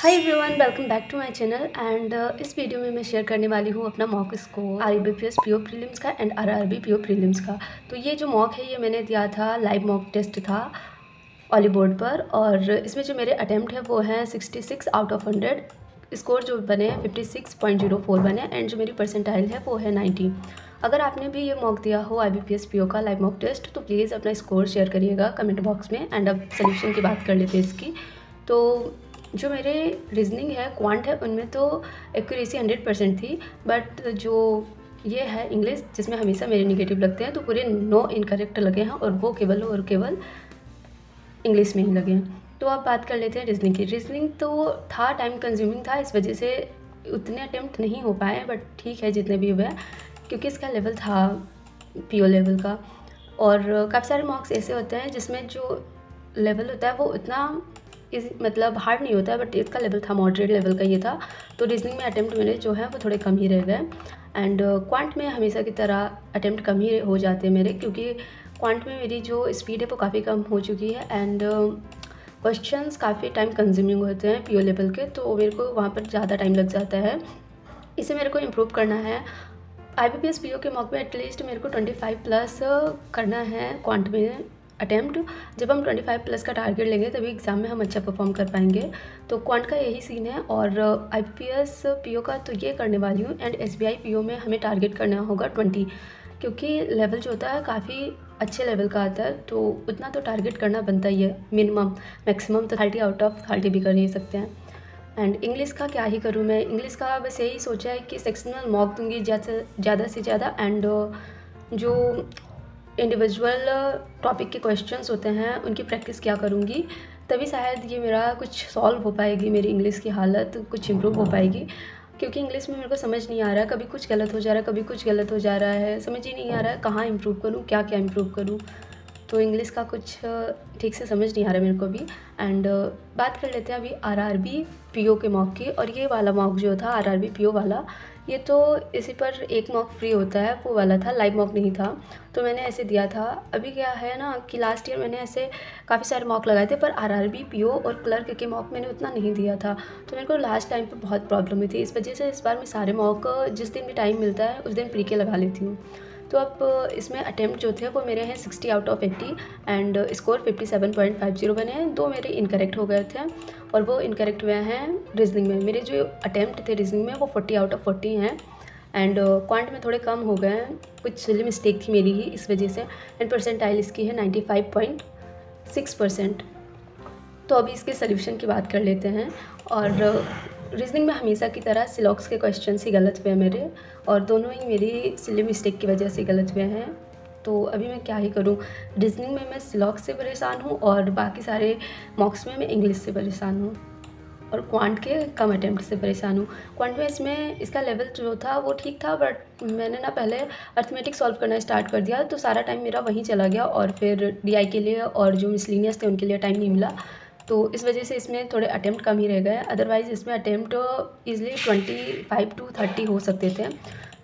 Hi everyone, welcome back to my channel and इस video में मैं शेयर करने वाली हूँ अपना mock score IBPS PO prelims का एंड RRB पीओ प्रीलिम्स का। तो ये जो मॉक है ये मैंने दिया था, लाइव मॉक टेस्ट था ऑली बोर्ड पर, और इसमें जो मेरे अटैम्प्ट है वो हैं 66 आउट ऑफ 100। स्कोर जो बने 56.04 बने एंड जो मेरी परसेंटाइल है वो है 90। अगर आपने भी ये मॉक दिया हो IBPS पीओ का लाइव मॉक टेस्ट तो प्लीज़ अपना स्कोर शेयर करिएगा कमेंट बॉक्स में। एंड अब सोल्यूशन की बात कर लेते हैं इसकी। तो जो मेरे रीजनिंग है, क्वांट है, उनमें तो एक्यूरेसी 100% थी, बट जो ये है इंग्लिश जिसमें हमेशा मेरे निगेटिव लगते हैं तो पूरे 9 इनकरेक्ट लगे हैं, और वो केवल और केवल इंग्लिश में ही लगे हैं। तो अब बात कर लेते हैं रीजनिंग की। रीजनिंग तो था, टाइम कंज्यूमिंग था, इस वजह से उतने अटेम्प्ट नहीं हो पाए, बट ठीक है जितने भी हुए, क्योंकि इसका लेवल था पीओ लेवल का। और काफ़ी सारे मार्क्स ऐसे होते हैं जिसमें जो लेवल होता है वो उतना मतलब हार्ड नहीं होता है, बट इसका लेवल था मॉडरेट लेवल का ये था। तो रीजनिंग में अटेम्प्ट मेरे जो है वो थोड़े कम ही रह गए। एंड क्वांट में हमेशा की तरह अटेम्प्ट कम ही हो जाते हैं मेरे, क्योंकि क्वांट में मेरी जो स्पीड है वो काफ़ी कम हो चुकी है एंड क्वेश्चंस काफ़ी टाइम कंज्यूमिंग होते हैं पीओ लेवल के, तो मेरे को वहाँ पर ज़्यादा टाइम लग जाता है। इसे मेरे को इम्प्रूव करना है। IBPS पीओ के मॉक में एटलीस्ट मेरे को 25 प्लस करना है क्वांट में अटैम्प्ट। जब हम 25 प्लस का टारगेट लेंगे तभी एग्ज़ाम में हम अच्छा परफॉर्म कर पाएंगे। तो क्वांट का यही सीन है, और IBPS पीओ का तो ये करने वाली हूँ। एंड SBI पीओ में हमें टारगेट करना होगा 20, क्योंकि लेवल जो होता है काफ़ी अच्छे लेवल का आता है, तो उतना तो टारगेट करना बनता ही है। मिनिमम मैक्सिमम तो 30 आउट ऑफ 30 भी कर ही सकते हैं। एंड इंग्लिश का क्या ही करूँ मैं, इंग्लिश का बस यही सोचा है कि सेक्शनल मॉक दूंगी ज़्यादा से ज़्यादा, एंड जो इंडिविजुअल टॉपिक के क्वेश्चंस होते हैं उनकी प्रैक्टिस क्या करूँगी, तभी शायद ये मेरा कुछ सॉल्व हो पाएगी, मेरी इंग्लिश की हालत कुछ इम्प्रूव हो पाएगी। क्योंकि इंग्लिश में मेरे को समझ नहीं आ रहा है, कभी कुछ गलत हो जा रहा है, कभी कुछ गलत हो जा रहा है, समझ ही नहीं आ रहा है कहाँ इम्प्रूव करूँ, क्या क्या इम्प्रूव करूँ। तो इंग्लिश का कुछ ठीक से समझ नहीं आ रहा मेरे को भी। एंड बात कर लेते हैं अभी RRB पीओ के मॉक की। और ये वाला मॉक जो था RRB पीओ वाला, ये तो इसी पर एक मॉक फ्री होता है, वो वाला था, लाइव मॉक नहीं था। तो मैंने ऐसे दिया था। अभी क्या है ना कि लास्ट ईयर मैंने ऐसे काफ़ी सारे मॉक लगाए थे, पर RRB पीओ और क्लर्क के मॉक मैंने उतना नहीं दिया था, तो मेरे को लास्ट टाइम पर बहुत प्रॉब्लम हुई थी। इस वजह से इस बार मैं सारे मॉक जिस दिन भी टाइम मिलता है उस दिन प्री के लगा लेती हूँ। तो अब इसमें अटैम्प्ट जो थे वो मेरे हैं 60 आउट ऑफ 80 एंड स्कोर 57.50 बने हैं। 2 मेरे इनकरेक्ट हो गए थे, और वो इनकरेक्ट हुए हैं रीजनिंग में। मेरे जो अटैम्प्ट थे रीजनिंग में वो 40 आउट ऑफ 40 हैं। एंड क्वांट में थोड़े कम हो गए हैं, कुछ सिली मिस्टेक थी मेरी ही इस वजह से। एंड परसेंटाइल इसकी है 95.6%। तो अभी इसके सोल्यूशन की बात कर लेते हैं। और रीजनिंग में हमेशा की तरह सिलॉक्स के क्वेश्चन ही गलत हुए हैं मेरे, और दोनों ही मेरी सिली मिस्टेक की वजह से गलत हुए हैं। तो अभी मैं क्या ही करूं, रीजनिंग में मैं सिलॉक्स से परेशान हूं और बाकी सारे मॉक्स में मैं इंग्लिश से परेशान हूं, और क्वांट के कम अटैम्प्ट से परेशान हूँ। क्वांट में इसमें इसका लेवल जो था वो ठीक था, बट मैंने ना पहले अर्थमेटिक सॉल्व करना स्टार्ट कर दिया, तो सारा टाइम मेरा वहीं चला गया, और फिर DI के लिए और जो मिसलिनियस थे उनके लिए टाइम नहीं मिला। तो इस वजह से इसमें थोड़े अटैम्प्ट कम ही रह गए। अदरवाइज़ इसमें अटैम्प्ट ईज़िली 25 to 30 हो सकते थे।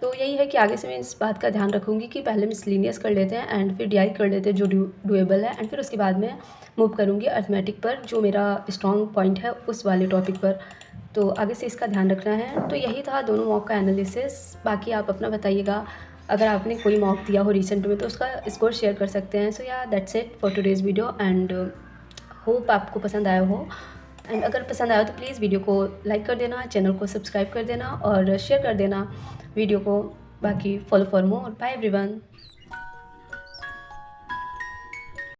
तो यही है कि आगे से मैं इस बात का ध्यान रखूँगी कि पहले मिसलिनियस कर लेते हैं एंड फिर DI कर लेते हैं जो डुएबल है, एंड फिर उसके बाद में मूव करूँगी अर्थमेटिक पर, जो मेरा स्ट्रॉन्ग पॉइंट है उस वाले टॉपिक पर। तो आगे से इसका ध्यान रखना है। तो यही था दोनों मॉक का एनालिसिस। बाकी आप अपना बताइएगा, अगर आपने कोई मॉक दिया हो रिसेंट में तो उसका स्कोर शेयर कर सकते हैं। सो या that's it for today's video, and hope आपको पसंद आया हो। एंड अगर पसंद आया तो प्लीज़ वीडियो को लाइक कर देना, चैनल को सब्सक्राइब कर देना और शेयर कर देना वीडियो को। बाकी follow for more. Bye everyone.